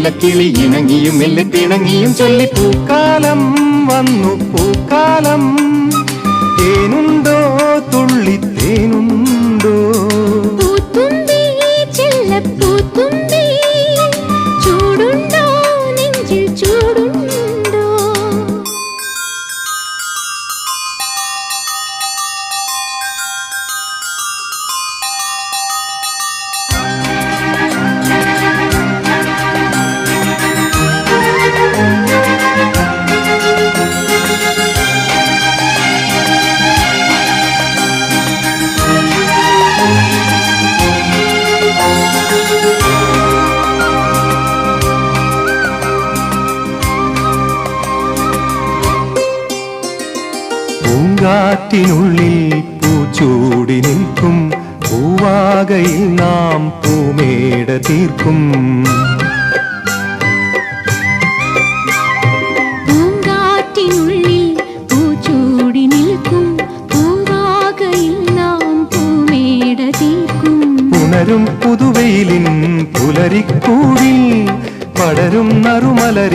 നീലക്കിളി ഇണങ്ങിയും മെല്ലെ പിണങ്ങിയും ചൊല്ലി പൂക്കാലം വന്നു പൂക്കാലം തേനുണ്ടോ തുള്ളി തേനുണ്ടോ പൂത്തുമ്പി ചെല്ലപ്പൂത്തുമ്പി ചൂടുണ്ടോ നെഞ്ചിൽ ചൂടുണ്ടോ പൂങ്കാറ്റിനുള്ളിൽ പൂച്ചൂടി നിൽക്കും പൂവാകയിൽ നാം പൂമേട തീർക്കും പൂങ്കാറ്റിനുള്ളിൽ പൂച്ചൂടി നിൽക്കും പൂവാകയിൽ നാം പൂമേട തീർക്കും പുണരും പുതുവെയിലിൻ പുലരിക്കൂടിൽ പടരും നറുമലരി